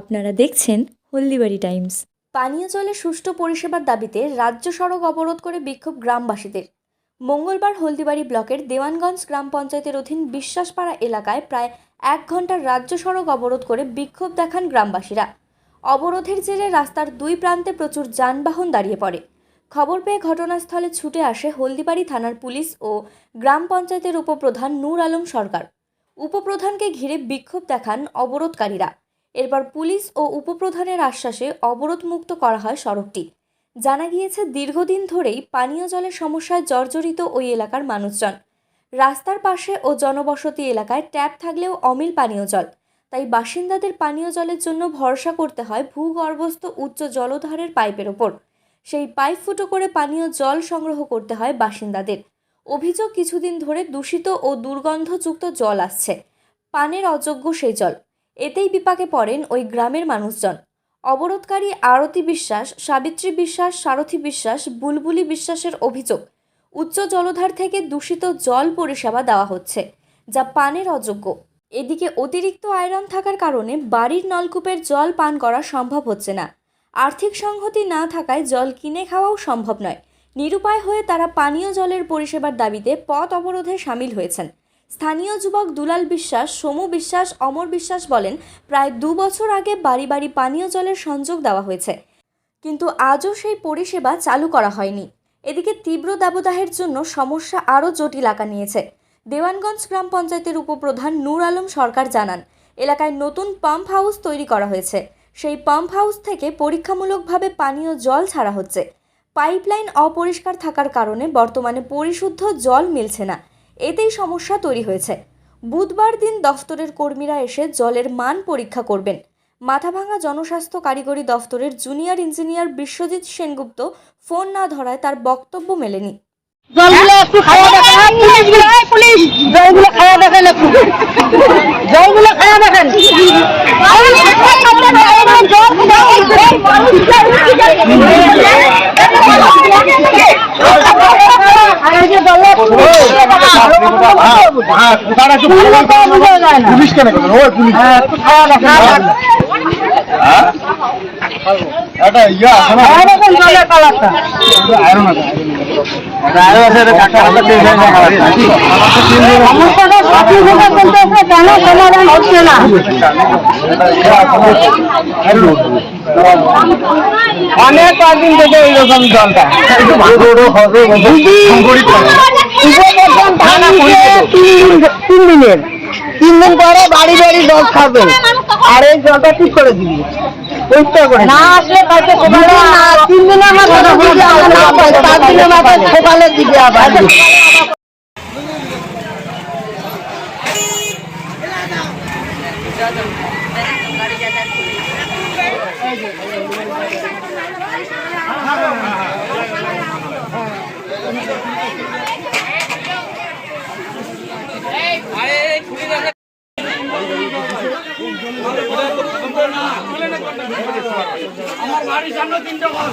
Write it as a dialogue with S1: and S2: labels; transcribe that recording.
S1: আপনারা দেখছেন হলদিবাড়ি টাইমস। পানীয় জলের সুষ্ঠু পরিষেবার দাবিতে রাজ্য সড়ক অবরোধ করে বিক্ষোভ গ্রামবাসীদের। মঙ্গলবার হলদিবাড়ি ব্লকের দেওয়ানগঞ্জ গ্রাম পঞ্চায়েতের অধীন বিশ্বাসপাড়া এলাকায় প্রায় 1 ঘন্টার রাজ্য সড়ক অবরোধ করে বিক্ষোভ দেখান গ্রামবাসীরা। অবরোধের জেরে রাস্তার দুই প্রান্তে প্রচুর যানবাহন দাঁড়িয়ে পড়ে। খবর পেয়ে ঘটনাস্থলে ছুটে আসে হলদিবাড়ি থানার পুলিশ ও গ্রাম পঞ্চায়েতের উপপ্রধান নূর আলম সরকার। উপপ্রধানকে ঘিরে বিক্ষোভ দেখান অবরোধকারীরা। এরপর পুলিশ ও উপপ্রধানের আশ্বাসে অবরোধ মুক্ত করা হয় সড়কটি। জানা গিয়েছে দীর্ঘদিন ধরেই পানীয় জলের সমস্যায় জর্জরিত ওই এলাকার মানুষজন। রাস্তার পাশে ও জনবসতি এলাকায় ট্যাপ থাকলেও অমিল পানীয় জল, তাই বাসিন্দাদের পানীয় জলের জন্য ভরসা করতে হয় ভূগর্ভস্থ উচ্চ জলধারের পাইপের ওপর। সেই পাইপ ফুটো করে পানীয় জল সংগ্রহ করতে হয় বাসিন্দাদের। অভিযোগ, কিছুদিন ধরে দূষিত ও দুর্গন্ধযুক্ত জল আসছে, পানের অযোগ্য সেই জল। এতেই বিপাকে পড়েন ওই গ্রামের মানুষজন। অবরোধকারী আরতি বিশ্বাস, সাবিত্রী বিশ্বাস, সারথী বিশ্বাস, বুলবুলি বিশ্বাসের অভিযোগ, উচ্চ জলধার থেকে দূষিত জল পরিষেবা দেওয়া হচ্ছে, যা পানের অযোগ্য। এদিকে অতিরিক্ত আয়রন থাকার কারণে বাড়ির নলকূপের জল পান করা সম্ভব হচ্ছে না। আর্থিক সংহতি না থাকায় জল কিনে খাওয়াও সম্ভব নয়। নিরুপায় হয়ে তারা পানীয় জলের পরিষেবার দাবিতে পথ অবরোধে সামিল হয়েছেন। স্থানীয় যুবক দুলাল বিশ্বাস, সমু বিশ্বাস, অমর বিশ্বাস বলেন, প্রায় 2 বছর আগে বাড়ি বাড়ি পানীয় জলের সংযোগ দেওয়া হয়েছে, কিন্তু আজও সেই পরিষেবা চালু করা হয়নি। এদিকে তীব্র দাবদাহের জন্য সমস্যা আরও জটিল আকার নিয়েছে। দেওয়ানগঞ্জ গ্রাম পঞ্চায়েতের উপপ্রধান নূর আলম সরকার জানান, এলাকায় নতুন পাম্প হাউস তৈরি করা হয়েছে। সেই পাম্প হাউস থেকে পরীক্ষামূলকভাবে পানীয় জল ছাড়া হচ্ছে। পাইপলাইন অপরিষ্কার থাকার কারণে বর্তমানে পরিশুদ্ধ জল মিলছে না। এতেই সমস্যা তৈরি হয়েছে। বুধবার দিন দফতরের কর্মীরা এসে জলের মান পরীক্ষা করবেন। মাথাভাঙা জনস্বাস্থ্য কারিগরি দফতরের junior engineer Biswajit Sengupta phone না ধরায় তার বক্তব্য মেলেনি।
S2: জলগুলো একটু খাওয়া দেখেন, পুলিশ জলগুলো খাওয়া দেখেন, একটু জলগুলো খাওয়া দেখেন। পুলিশ কেন পুলিশ খাওয়া দেখেন। এটা ইয়া জলের কালারটা আয়রন আছে। সমাধান হচ্ছে না। অনেক কদিন থেকে এইরকম জলটা 3 দিন পরে বাড়ি বাড়ি জল খাবেন, আর এই জলটা ঠিক করে দিবি। না আসলে 3 দিনের মাথায় 4 দিনের মাথায় সকালে দিবে আবার।
S3: আমার বাড়ির সামনে 3টা ঘর।